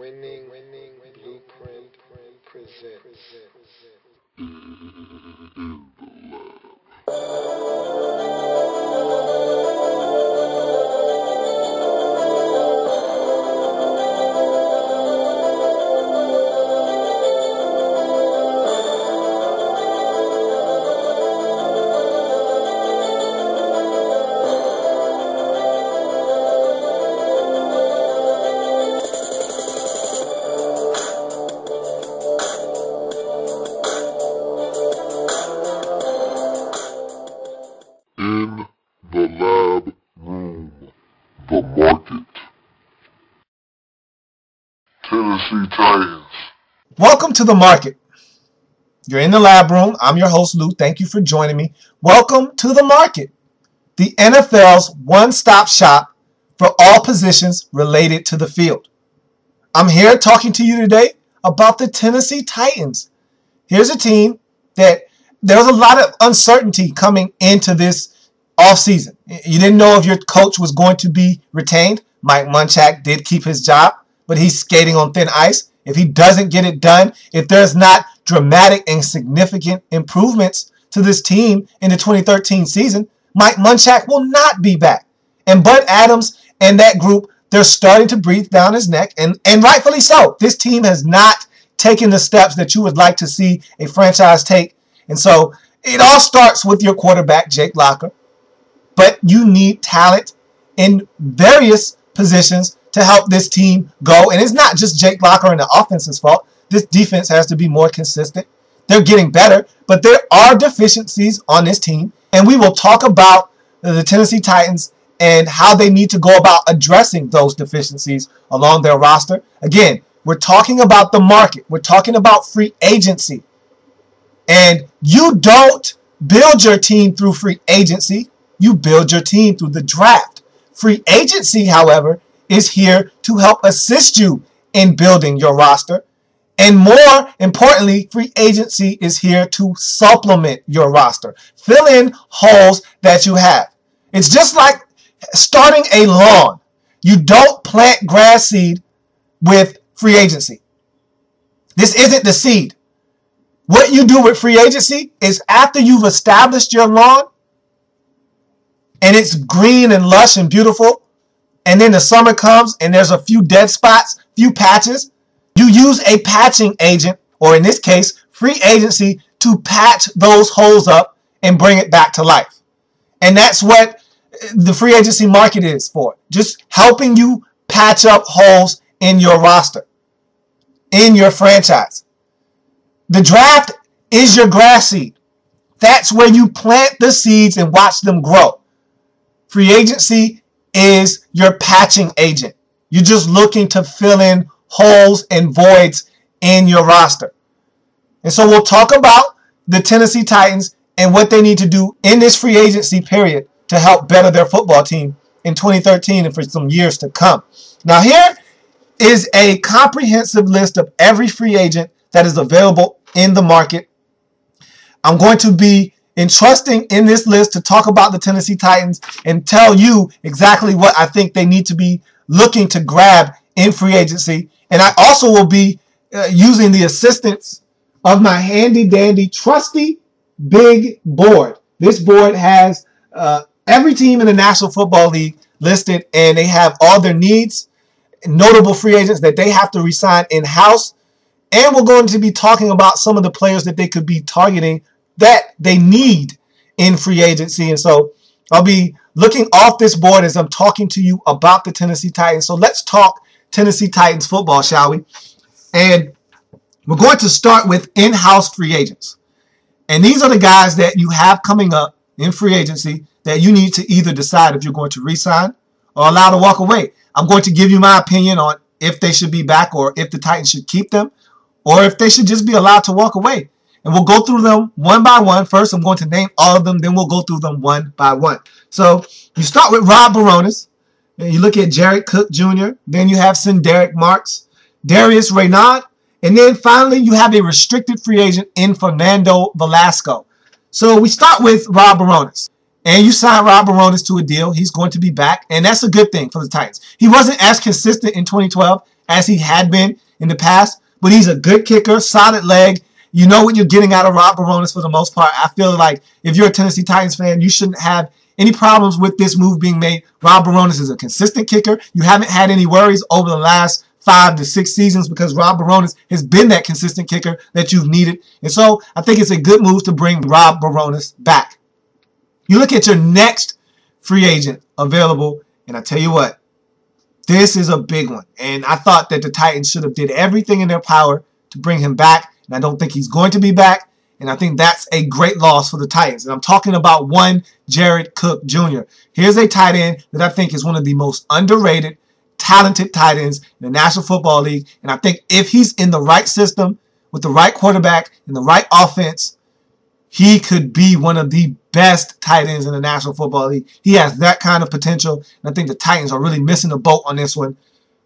Winning Blueprint presents. In the lab room, the market. Tennessee Titans. Welcome to the market. You're in the lab room. I'm your host, Lou. Thank you for joining me. Welcome to the market, the NFL's one-stop shop for all positions related to the field. I'm here talking to you today about the Tennessee Titans. Here's a team that there was a lot of uncertainty coming into this offseason. You didn't know if your coach was going to be retained. Mike Munchak did keep his job, but he's skating on thin ice. If he doesn't get it done, if there's not dramatic and significant improvements to this team in the 2013 season, Mike Munchak will not be back. And Bud Adams and that group, they're starting to breathe down his neck, and rightfully so. This team has not taken the steps that you would like to see a franchise take. And so it all starts with your quarterback, Jake Locker. But you need talent in various positions to help this team go. And it's not just Jake Locker and the offense's fault. This defense has to be more consistent. They're getting better, but there are deficiencies on this team. And we will talk about the Tennessee Titans and how they need to go about addressing those deficiencies along their roster. Again, we're talking about the market. We're talking about free agency. And you don't build your team through free agency. You build your team through the draft. Free agency, however, is here to help assist you in building your roster. And more importantly, free agency is here to supplement your roster. Fill in holes that you have. It's just like starting a lawn. You don't plant grass seed with free agency. This isn't the seed. What you do with free agency is after you've established your lawn and it's green and lush and beautiful, and then the summer comes and there's a few dead spots, few patches, you use a patching agent, or in this case, free agency, to patch those holes up and bring it back to life. And that's what the free agency market is for. Just helping you patch up holes in your roster, in your franchise. The draft is your grass seed. That's where you plant the seeds and watch them grow. Free agency is your patching agent. You're just looking to fill in holes and voids in your roster. And so we'll talk about the Tennessee Titans and what they need to do in this free agency period to help better their football team in 2013 and for some years to come. Now here is a comprehensive list of every free agent that is available in the market. I'm going to be entrusting in this list to talk about the Tennessee Titans and tell you exactly what I think they need to be looking to grab in free agency. And I also will be using the assistance of my handy dandy trusty big board. This board has every team in the National Football League listed, and they have all their needs, notable free agents that they have to re-sign in-house. And we're going to be talking about some of the players that they could be targeting that they need in free agency. And so I'll be looking off this board as I'm talking to you about the Tennessee Titans. So let's talk Tennessee Titans football, shall we? And we're going to start with in-house free agents. And these are the guys that you have coming up in free agency that you need to either decide if you're going to re-sign or allow to walk away. I'm going to give you my opinion on if they should be back or if the Titans should keep them or if they should just be allowed to walk away. And we'll go through them one by one. First, I'm going to name all of them. Then we'll go through them one by one. So you start with Rob Bironas. And you look at Jared Cook Jr. Then you have Derek Marks, Darius Reynaud. And then finally, you have a restricted free agent in Fernando Velasco. So we start with Rob Bironas. And you sign Rob Bironas to a deal. He's going to be back. And that's a good thing for the Titans. He wasn't as consistent in 2012 as he had been in the past, but he's a good kicker, solid leg. You know what you're getting out of Rob Bironas for the most part. I feel like if you're a Tennessee Titans fan, you shouldn't have any problems with this move being made. Rob Bironas is a consistent kicker. You haven't had any worries over the last 5 to 6 seasons because Rob Bironas has been that consistent kicker that you've needed. And so I think it's a good move to bring Rob Bironas back. You look at your next free agent available, and I tell you what, this is a big one. And I thought that the Titans should have did everything in their power to bring him back. And I don't think he's going to be back. And I think that's a great loss for the Titans. And I'm talking about one Jared Cook Jr. Here's a tight end that I think is one of the most underrated, talented tight ends in the National Football League. And I think if he's in the right system, with the right quarterback, and the right offense, he could be one of the best tight ends in the National Football League. He has that kind of potential. And I think the Titans are really missing the boat on this one.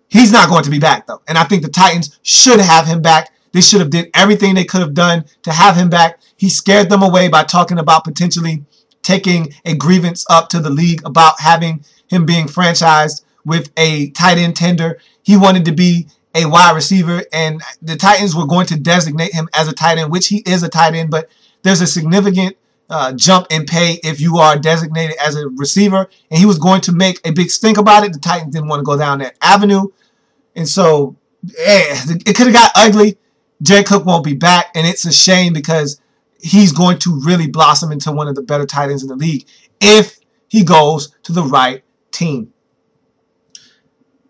He's not going to be back, though. And I think the Titans should have him back. They should have did everything they could have done to have him back. He scared them away by talking about potentially taking a grievance up to the league about having him being franchised with a tight end tender. He wanted to be a wide receiver, and the Titans were going to designate him as a tight end, which he is a tight end, but there's a significant jump in pay if you are designated as a receiver, and he was going to make a big stink about it. The Titans didn't want to go down that avenue, and so it could have got ugly. Jared Cook won't be back, and it's a shame because he's going to really blossom into one of the better tight ends in the league if he goes to the right team.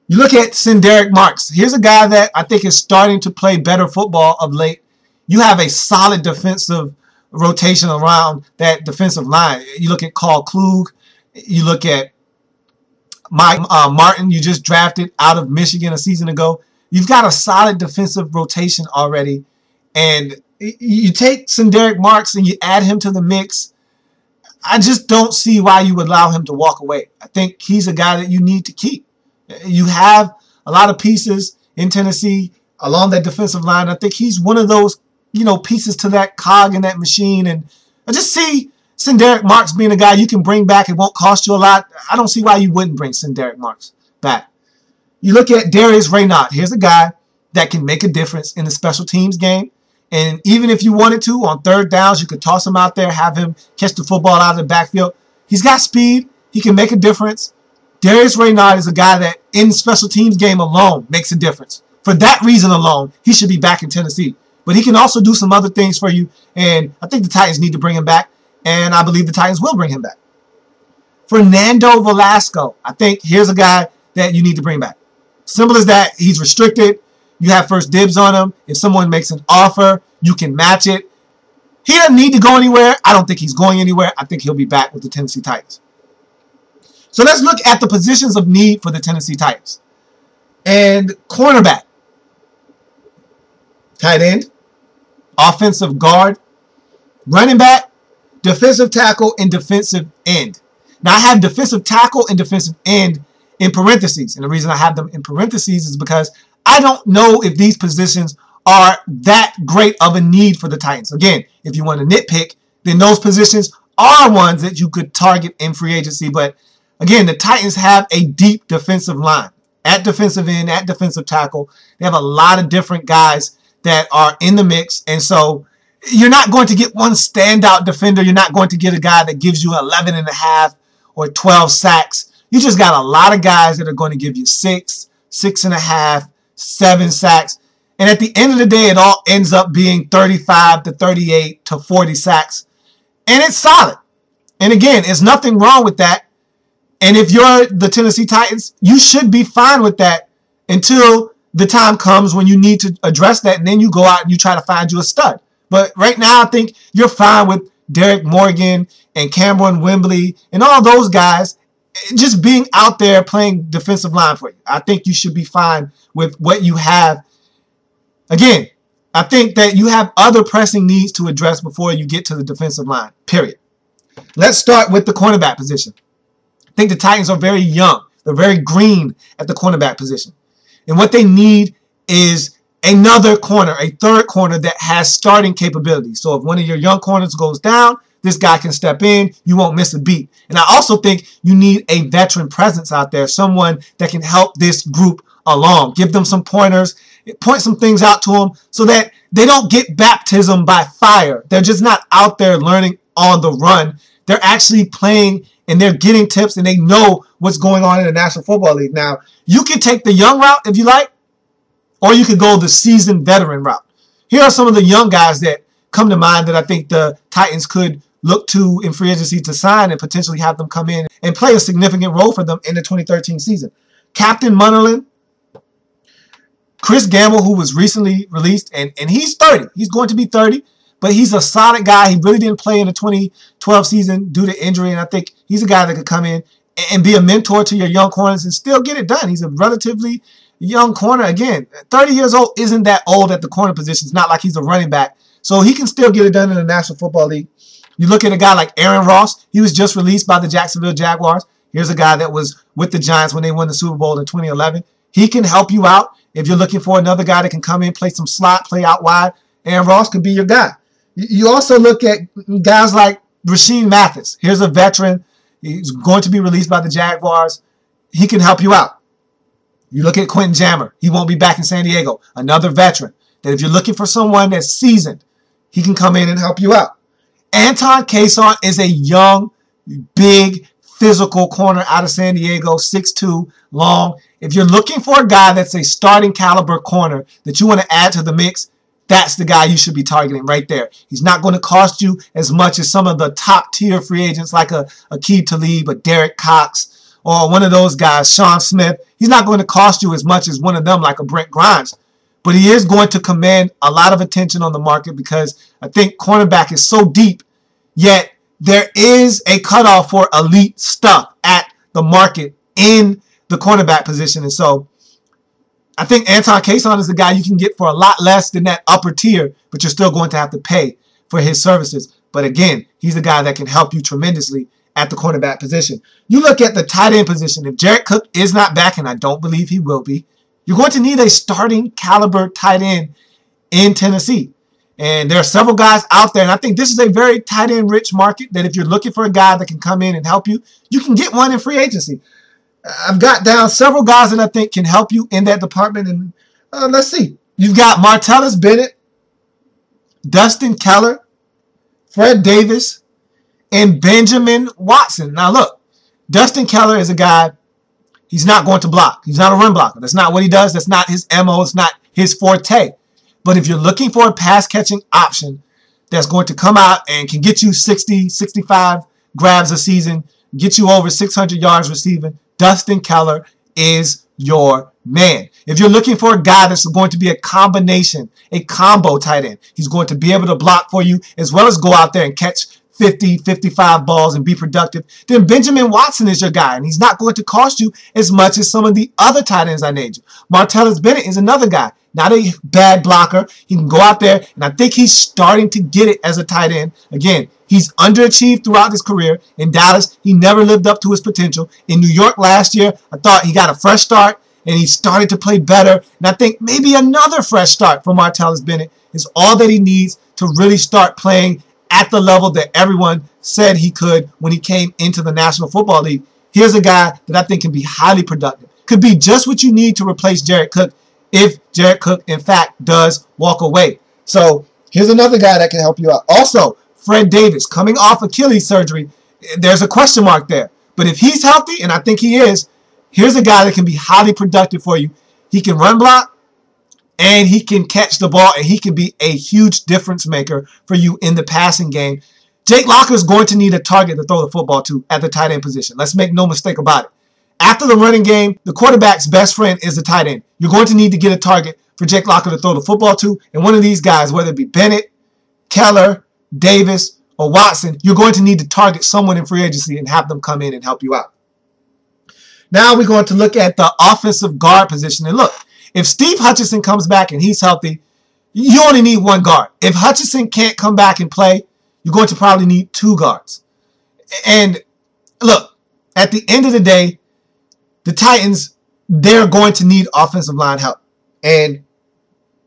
You look at Derek Marks. Here's a guy that I think is starting to play better football of late. You have a solid defensive rotation around that defensive line. You look at Carl Klug. You look at Mike Martin, you just drafted out of Michigan a season ago. You've got a solid defensive rotation already. And you take Derek Marks and you add him to the mix. I just don't see why you would allow him to walk away. I think he's a guy that you need to keep. You have a lot of pieces in Tennessee along that defensive line. I think he's one of those, pieces to that cog in that machine. And I just see Derek Marks being a guy you can bring back. It won't cost you a lot. I don't see why you wouldn't bring Derek Marks back. You look at Darius Raynaud. Here's a guy that can make a difference in the special teams game. And even if you wanted to, on third downs, you could toss him out there, have him catch the football out of the backfield. He's got speed. He can make a difference. Darius Raynaud is a guy that in the special teams game alone makes a difference. For that reason alone, he should be back in Tennessee. But he can also do some other things for you. And I think the Titans need to bring him back. And I believe the Titans will bring him back. Fernando Velasco. I think here's a guy that you need to bring back. Simple as that. He's restricted. You have first dibs on him. If someone makes an offer, you can match it. He doesn't need to go anywhere. I don't think he's going anywhere. I think he'll be back with the Tennessee Titans. So let's look at the positions of need for the Tennessee Titans. And cornerback, tight end, offensive guard, running back, defensive tackle, and defensive end. Now I have defensive tackle and defensive end in parentheses. And the reason I have them in parentheses is because I don't know if these positions are that great of a need for the Titans. Again, if you want to nitpick, then those positions are ones that you could target in free agency. But again, the Titans have a deep defensive line. At defensive end, at defensive tackle, they have a lot of different guys that are in the mix. And so you're not going to get one standout defender. You're not going to get a guy that gives you 11.5 or 12 sacks. You just got a lot of guys that are going to give you 6, 6.5, 7 sacks. And at the end of the day, it all ends up being 35 to 38 to 40 sacks. And it's solid. And again, there's nothing wrong with that. And if you're the Tennessee Titans, you should be fine with that until the time comes when you need to address that. And then you go out and you try to find you a stud. But right now, I think you're fine with Derek Morgan and Cameron Wembley and all those guys just being out there playing defensive line for you. I think you should be fine with what you have. Again, I think that you have other pressing needs to address before you get to the defensive line, period. Let's start with the cornerback position. I think the Titans are very young. They're very green at the cornerback position. And what they need is another corner, a third corner that has starting capability. So if one of your young corners goes down, this guy can step in. You won't miss a beat. And I also think you need a veteran presence out there, someone that can help this group along. Give them some pointers, point some things out to them so that they don't get baptism by fire. They're just not out there learning on the run. They're actually playing and they're getting tips and they know what's going on in the National Football League. Now, you can take the young route if you like, or you could go the seasoned veteran route. Here are some of the young guys that come to mind that I think the Titans could look to in free agency to sign and potentially have them come in and play a significant role for them in the 2013 season. Captain Munnerlyn, Chris Gamble, who was recently released, and he's 30. He's going to be 30, but he's a solid guy. He really didn't play in the 2012 season due to injury, and I think he's a guy that could come in and be a mentor to your young corners and still get it done. He's a relatively young corner. Again, 30 years old isn't that old at the corner position. It's not like he's a running back. So he can still get it done in the National Football League. You look at a guy like Aaron Ross. He was just released by the Jacksonville Jaguars. Here's a guy that was with the Giants when they won the Super Bowl in 2011. He can help you out. If you're looking for another guy that can come in, play some slot, play out wide, Aaron Ross could be your guy. You also look at guys like Rasheed Mathis. Here's a veteran. He's going to be released by the Jaguars. He can help you out. You look at Quentin Jammer. He won't be back in San Diego. Another veteran. That if you're looking for someone that's seasoned, he can come in and help you out. Anton Cason is a young, big, physical corner out of San Diego, 6'2", long. If you're looking for a guy that's a starting caliber corner that you want to add to the mix, that's the guy you should be targeting right there. He's not going to cost you as much as some of the top-tier free agents like a Aqib Talib, a Derek Cox, or one of those guys, Sean Smith. He's not going to cost you as much as one of them like a Brent Grimes. But he is going to command a lot of attention on the market because I think cornerback is so deep, yet there is a cutoff for elite stuff at the market in the cornerback position. And so I think Anton Cason is the guy you can get for a lot less than that upper tier, but you're still going to have to pay for his services. But again, he's the guy that can help you tremendously at the cornerback position. You look at the tight end position. If Jared Cook is not back, and I don't believe he will be, you're going to need a starting caliber tight end in Tennessee. And there are several guys out there, and I think this is a very tight end rich market that if you're looking for a guy that can come in and help you, you can get one in free agency. I've got down several guys that I think can help you in that department, and let's see. You've got Martellus Bennett, Dustin Keller, Fred Davis, and Benjamin Watson. Now look, Dustin Keller is a guy, he's not going to block. He's not a run blocker. That's not what he does. That's not his MO. It's not his forte. But if you're looking for a pass-catching option that's going to come out and can get you 60, 65 grabs a season, get you over 600 yards receiving, Dustin Keller is your man. If you're looking for a guy that's going to be a combination, a combo tight end, he's going to be able to block for you as well as go out there and catch 50, 55 balls and be productive, then Benjamin Watson is your guy, and he's not going to cost you as much as some of the other tight ends I named you. Martellus Bennett is another guy, not a bad blocker. He can go out there, and I think he's starting to get it as a tight end. Again, he's underachieved throughout his career. In Dallas, he never lived up to his potential. In New York last year, I thought he got a fresh start, and he started to play better. And I think maybe another fresh start for Martellus Bennett is all that he needs to really start playing at the level that everyone said he could when he came into the National Football League. Here's a guy that I think can be highly productive. Could be just what you need to replace Jared Cook if Jared Cook, in fact, does walk away. So here's another guy that can help you out. Also, Fred Davis, coming off Achilles surgery, there's a question mark there. But if he's healthy, and I think he is, here's a guy that can be highly productive for you. He can run block, and he can catch the ball, and he can be a huge difference maker for you in the passing game. Jake Locker is going to need a target to throw the football to at the tight end position. Let's make no mistake about it. After the running game, the quarterback's best friend is the tight end. You're going to need to get a target for Jake Locker to throw the football to, and one of these guys, whether it be Bennett, Keller, Davis, or Watson, you're going to need to target someone in free agency and have them come in and help you out. Now we're going to look at the offensive guard position, and look, if Steve Hutchinson comes back and he's healthy, you only need one guard. If Hutchinson can't come back and play, you're going to probably need two guards. And look, at the end of the day, the Titans, they're going to need offensive line help. And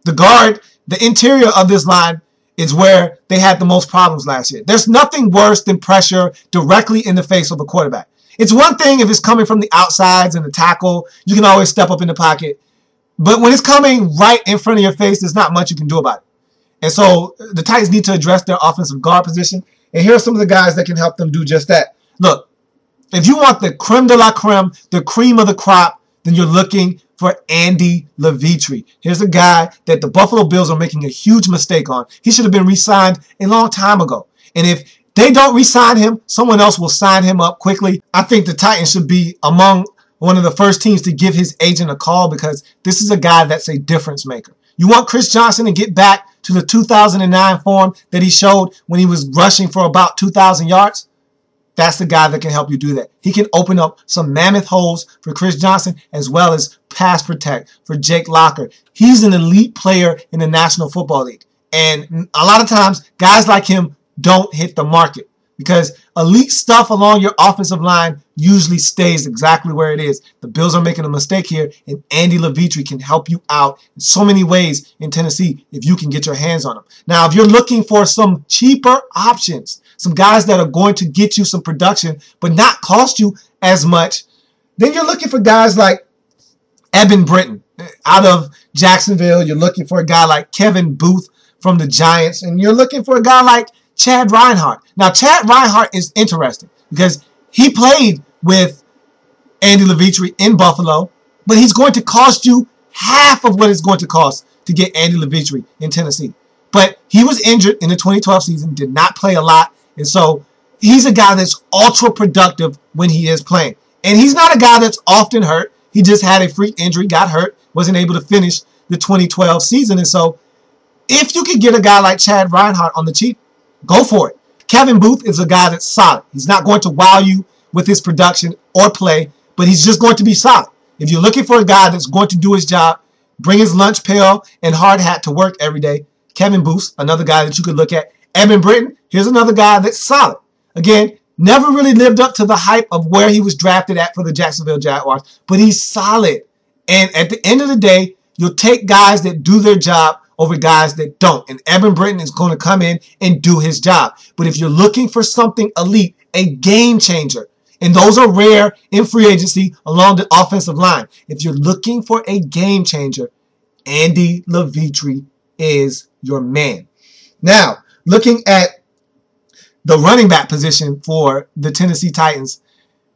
the guard, the interior of this line is where they had the most problems last year. There's nothing worse than pressure directly in the face of a quarterback. It's one thing if it's coming from the outsides and the tackle. You can always step up in the pocket But when it's coming right in front of your face, there's not much you can do about it. And so the Titans need to address their offensive guard position. And here are some of the guys that can help them do just that. Look, if you want the creme de la creme, the cream of the crop, then you're looking for Andy Levitre. Here's a guy that the Buffalo Bills are making a huge mistake on. He should have been re-signed a long time ago. And if they don't re-sign him, someone else will sign him up quickly. I think the Titans should be among one of the first teams to give his agent a call, because this is a guy that's a difference maker. You want Chris Johnson to get back to the 2009 form that he showed when he was rushing for about 2,000 yards? That's the guy that can help you do that. He can open up some mammoth holes for Chris Johnson, as well as pass protect for Jake Locker. He's an elite player in the National Football League. And a lot of times, guys like him don't hit the market, because elite stuff along your offensive line usually stays exactly where it is. The Bills are making a mistake here, and Andy Levitre can help you out in so many ways in Tennessee if you can get your hands on him. Now, if you're looking for some cheaper options, some guys that are going to get you some production but not cost you as much, then you're looking for guys like Eben Britton out of Jacksonville. You're looking for a guy like Kevin Booth from the Giants, and you're looking for a guy like Chad Reinhardt. Now, Chad Reinhardt is interesting because he played with Andy Levitre in Buffalo, but he's going to cost you half of what it's going to cost to get Andy Levitre in Tennessee. But he was injured in the 2012 season, did not play a lot, and so he's a guy that's ultra productive when he is playing. And he's not a guy that's often hurt. He just had a freak injury, got hurt, wasn't able to finish the 2012 season. And so if you could get a guy like Chad Reinhardt on the cheap, go for it. Kevin Booth is a guy that's solid. He's not going to wow you with his production or play, but he's just going to be solid. If you're looking for a guy that's going to do his job, bring his lunch pail and hard hat to work every day, Kevin Booth, another guy that you could look at. Eben Britton, here's another guy that's solid. Again, never really lived up to the hype of where he was drafted at for the Jacksonville Jaguars, but he's solid. And at the end of the day, you'll take guys that do their job over guys that don't. And Eben Britton is going to come in and do his job. But if you're looking for something elite, a game changer, and those are rare in free agency along the offensive line. If you're looking for a game changer, Andy Levitre is your man. Now, looking at the running back position for the Tennessee Titans,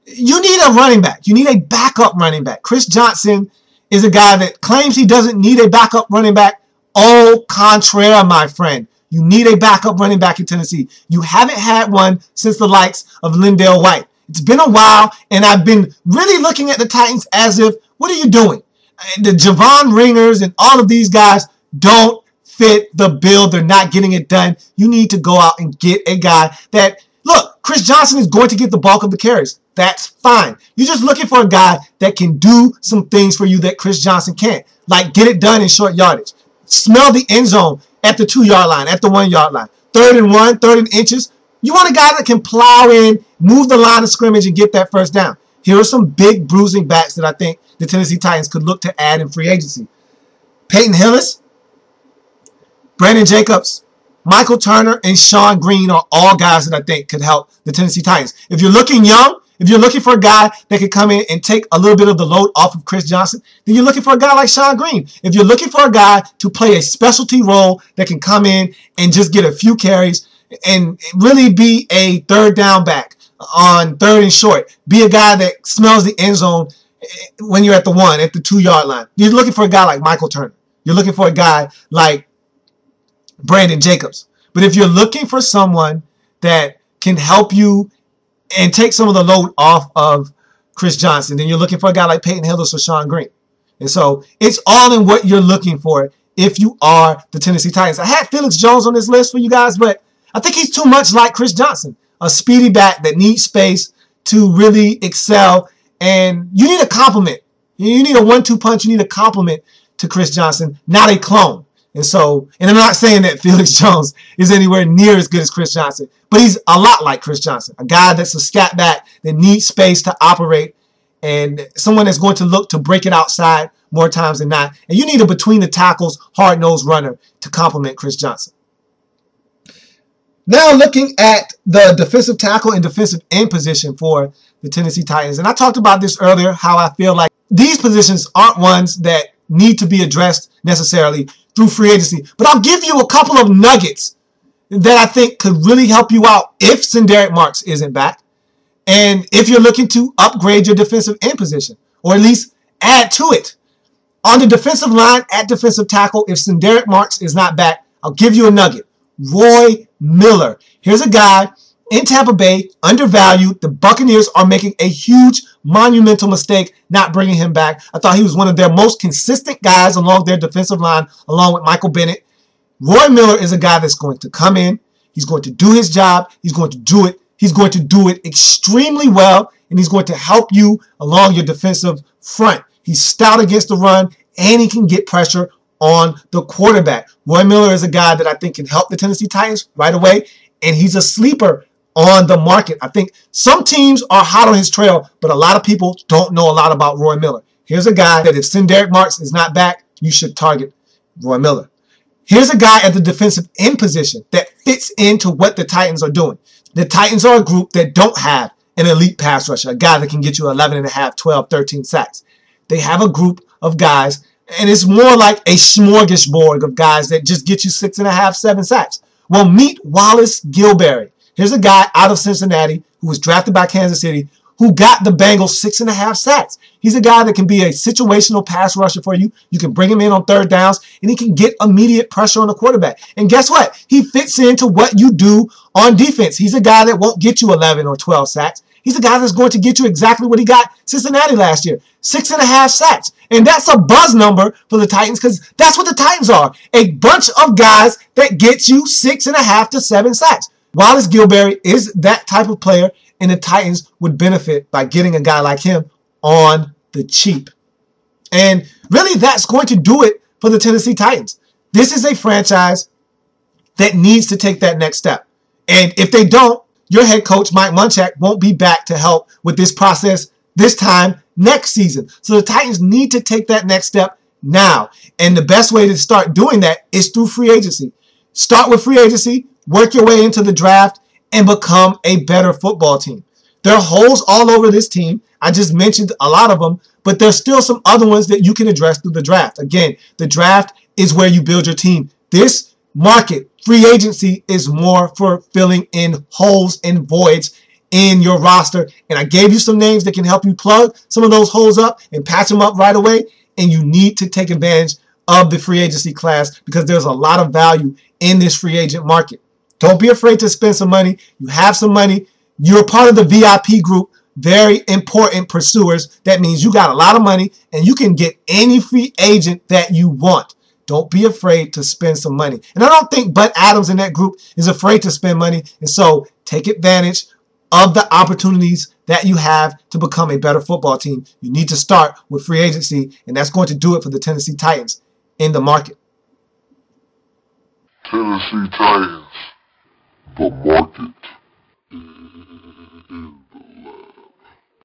you need a running back. You need a backup running back. Chris Johnson is a guy that claims he doesn't need a backup running back. Au contraire, my friend. You need a backup running back in Tennessee. You haven't had one since the likes of Lindell White. It's been a while, and I've been really looking at the Titans as if, what are you doing? The Javon Ringers and all of these guys don't fit the bill. They're not getting it done. You need to go out and get a guy that, look, Chris Johnson is going to get the bulk of the carries. That's fine. You're just looking for a guy that can do some things for you that Chris Johnson can't, like get it done in short yardage. Smell the end zone at the 2-yard line, at the 1-yard line. 3rd and 1, 3rd and inches. You want a guy that can plow in, move the line of scrimmage, and get that first down. Here are some big bruising backs that I think the Tennessee Titans could look to add in free agency. Peyton Hillis, Brandon Jacobs, Michael Turner, and Sean Green are all guys that I think could help the Tennessee Titans. If you're looking young, if you're looking for a guy that can come in and take a little bit of the load off of Chris Johnson, then you're looking for a guy like Sean Green. If you're looking for a guy to play a specialty role that can come in and just get a few carries and really be a third down back on 3rd and short, be a guy that smells the end zone when you're at the 1, at the 2-yard line. You're looking for a guy like Michael Turner. You're looking for a guy like Brandon Jacobs. But if you're looking for someone that can help you and take some of the load off of Chris Johnson, then you're looking for a guy like Peyton Hillis or Sean Green. And so it's all in what you're looking for if you are the Tennessee Titans. I had Felix Jones on this list for you guys, but I think he's too much like Chris Johnson, a speedy back that needs space to really excel. And you need a complement. You need a 1-2 punch. You need a complement to Chris Johnson, not a clone. And so, and I'm not saying that Felix Jones is anywhere near as good as Chris Johnson, but he's a lot like Chris Johnson, a guy that's a scat back that needs space to operate and someone that's going to look to break it outside more times than not. And you need a between the tackles, hard-nosed runner to complement Chris Johnson. Now looking at the defensive tackle and defensive end position for the Tennessee Titans. And I talked about this earlier, how I feel like these positions aren't ones that need to be addressed necessarily through free agency. But I'll give you a couple of nuggets that I think could really help you out if Senderick Marks isn't back. And if you're looking to upgrade your defensive end position, or at least add to it. On the defensive line, at defensive tackle, if Senderick Marks is not back, I'll give you a nugget. Roy Miller. Here's a guy in Tampa Bay, undervalued. The Buccaneers are making a huge, monumental mistake not bringing him back. I thought he was one of their most consistent guys along their defensive line, along with Michael Bennett. Roy Miller is a guy that's going to come in. He's going to do his job. He's going to do it. He's going to do it extremely well, and he's going to help you along your defensive front. He's stout against the run, and he can get pressure on the quarterback. Roy Miller is a guy that I think can help the Tennessee Titans right away, and he's a sleeper on the market. I think some teams are hot on his trail, but a lot of people don't know a lot about Roy Miller. Here's a guy that if Senderick Marks is not back, you should target Roy Miller. Here's a guy at the defensive end position that fits into what the Titans are doing. The Titans are a group that don't have an elite pass rusher, a guy that can get you 11.5, 12, 13 sacks. They have a group of guys, and it's more like a smorgasbord of guys that just get you 6.5, 7 sacks. Well, meet Wallace Gilberry. Here's a guy out of Cincinnati who was drafted by Kansas City who got the Bengals 6.5 sacks. He's a guy that can be a situational pass rusher for you. You can bring him in on third downs, and he can get immediate pressure on the quarterback. And guess what? He fits into what you do on defense. He's a guy that won't get you 11 or 12 sacks. He's a guy that's going to get you exactly what he got Cincinnati last year, 6.5 sacks. And that's a buzz number for the Titans because that's what the Titans are, a bunch of guys that get you 6.5 to 7 sacks. Wallace Gilberry is that type of player, and the Titans would benefit by getting a guy like him on the cheap. And really, that's going to do it for the Tennessee Titans. This is a franchise that needs to take that next step. And if they don't, your head coach, Mike Munchak, won't be back to help with this process this time next season. So the Titans need to take that next step now. And the best way to start doing that is through free agency. Start with free agency, work your way into the draft, and become a better football team. There are holes all over this team. I just mentioned a lot of them, but there's still some other ones that you can address through the draft. Again, the draft is where you build your team. This market, free agency, is more for filling in holes and voids in your roster. And I gave you some names that can help you plug some of those holes up and patch them up right away. And you need to take advantage of the free agency class because there's a lot of value in this free agent market. Don't be afraid to spend some money. You have some money. You're part of the VIP group. Very important pursuers. That means you got a lot of money and you can get any free agent that you want. Don't be afraid to spend some money. And I don't think Bud Adams in that group is afraid to spend money. And so take advantage of the opportunities that you have to become a better football team. You need to start with free agency, and that's going to do it for the Tennessee Titans in the market. Tennessee Titans, the market is